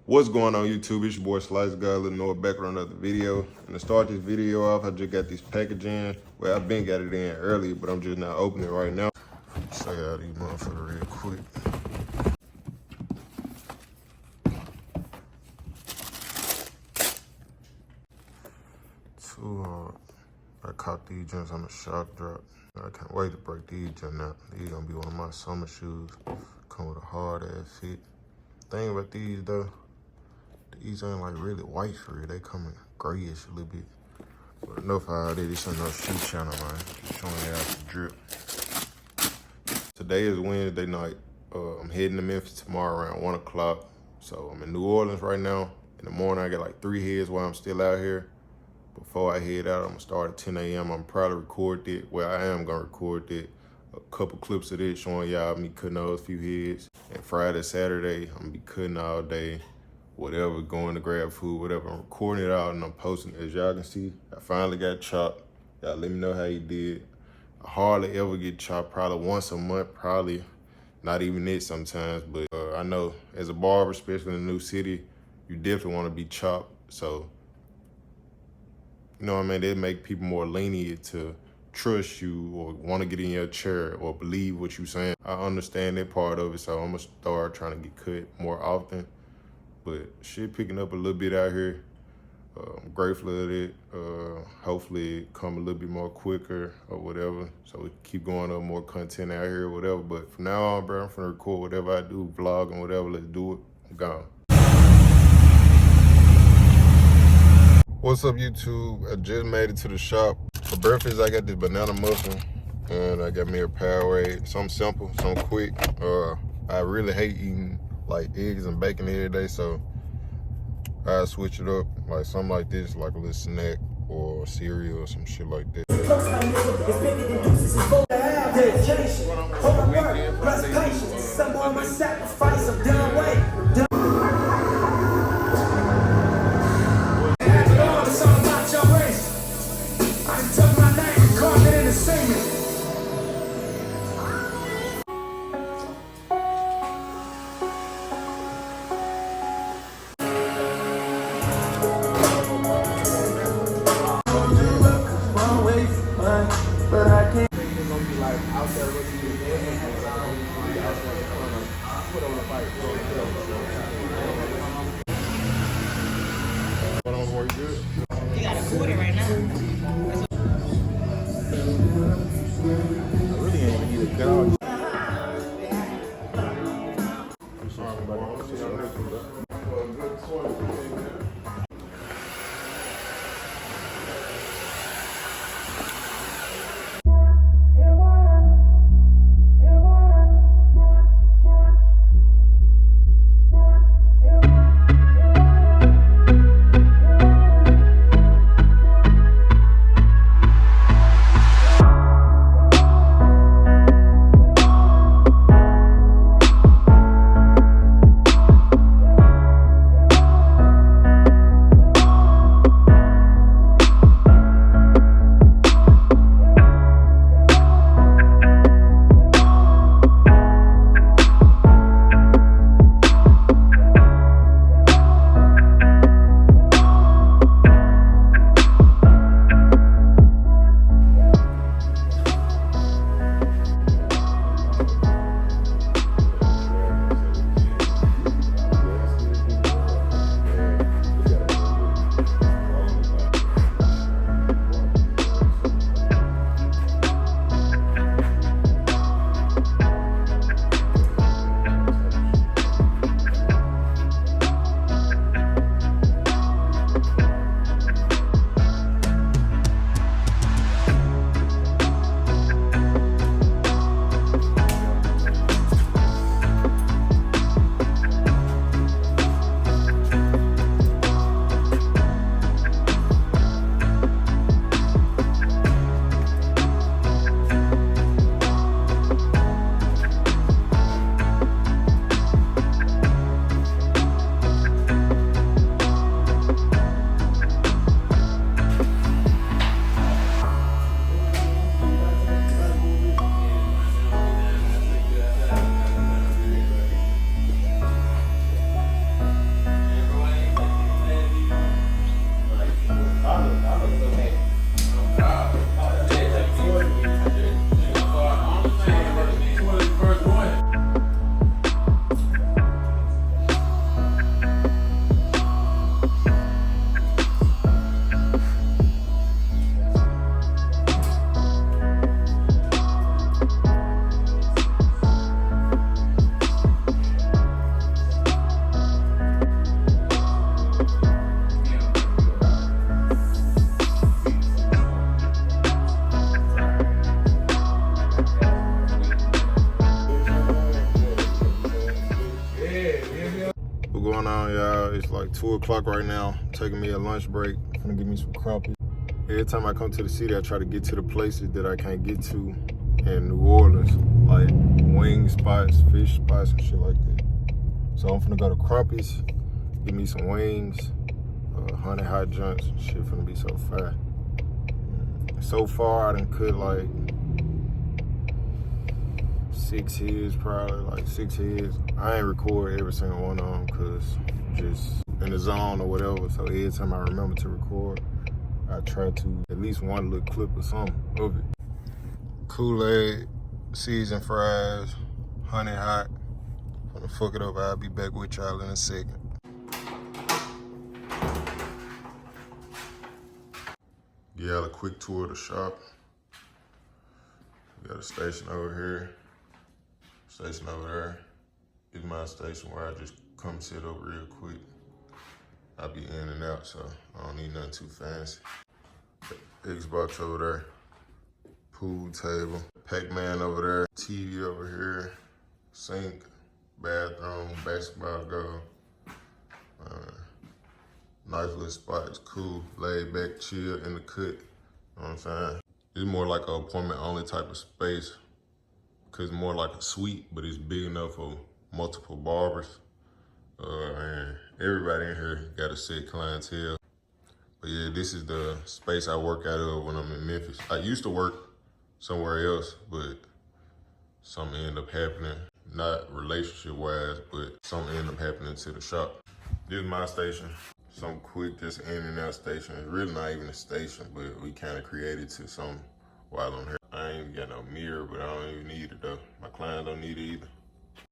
What's going on YouTube? It's your boy SliceGod, letting know background of the video. And to start this video off, I just got this package in. Well, I've been got it in earlier, but I'm just not opening it right now. Show y'all these motherfuckers real quick. Too hard. I caught these joints on the shock drop. I can't wait to break these joints out. These gonna be one of my summer shoes. Come with a hard ass fit. Thing about these though, these ain't like really white for real. They come in grayish a little bit. But enough how it is. This ain't no shoe channel, man. Just showing y'all some drip. Today is Wednesday night. I'm heading to Memphis tomorrow around 1 o'clock. So I'm in New Orleans right now. In the morning, I got like 3 heads while I'm still out here. Before I head out, I'm gonna start at 10 a.m. I'm probably record it. Well, I am gonna record it. A couple clips of this showing y'all me cutting those few heads. And Friday, Saturday, I'm gonna be cutting all day. Whatever, going to grab food, whatever. I'm recording it out and I'm posting it. As y'all can see, I finally got chopped. Y'all let me know how you did. I hardly ever get chopped, probably once a month, probably not even it sometimes. But I know as a barber, especially in a new city, you definitely want to be chopped. So, you know what I mean? They make people more lenient to trust you or want to get in your chair or believe what you're saying. I understand that part of it, so I'm gonna start trying to get cut more often. But shit picking up a little bit out here. I'm grateful of it. Hopefully it come a little bit more quicker or whatever. So we keep going up more content out here or whatever. But from now on, bro, I'm finna record whatever I do, vlog and whatever, let's do it. I'm gone. What's up, YouTube? I just made it to the shop. For breakfast, I got this banana muffin and I got me a Powerade. Something simple, something quick. I really hate eating like eggs and bacon every day, so I switch it up, like something like this, like a little snack or cereal or some shit like that. But I can't. You got a quarter right now. I really ain't even need to cut out. I'm sorry about it. child. It's like 2 o'clock right now. I'm taking me a lunch break. I'm gonna give me some crumpets. Every time I come to the city, I try to get to the places that I can't get to in New Orleans, like wing spots, fish spots, and shit like that. So I'm finna go to Crumpets, get me some wings, honey hot joints. Shit finna be so fire. So far, I done cut like 6 heads, probably like 6 heads. I ain't record every single one of them because just in the zone or whatever. So every time I remember to record, I try to at least one little clip or something of it. Kool-Aid, seasoned fries, honey hot. Gonna fuck it up. I'll be back with y'all in a second. Give y'all a quick tour of the shop. We got a station over here, station over there. It's my station where I just come sit over real quick. I'll be in and out, so I don't need nothing too fancy. Xbox over there, pool table, Pac-Man over there, TV over here, sink, bathroom, basketball goal. Nice little spot, it's cool, laid back, chill in the cut, you know what I'm saying? It's more like an apartment only type of space, cause it's more like a suite, but it's big enough for multiple barbers. And everybody in here got a set clientele. But yeah, this is the space I work out of when I'm in Memphis. I used to work somewhere else, but something ended up happening, not relationship-wise, but something ended up happening to the shop. This is my station. Some quick, just in and out station. It's really not even a station, but we kind of created to something while I'm here. I ain't even got no mirror, but I don't even need it though. My clients don't need it either.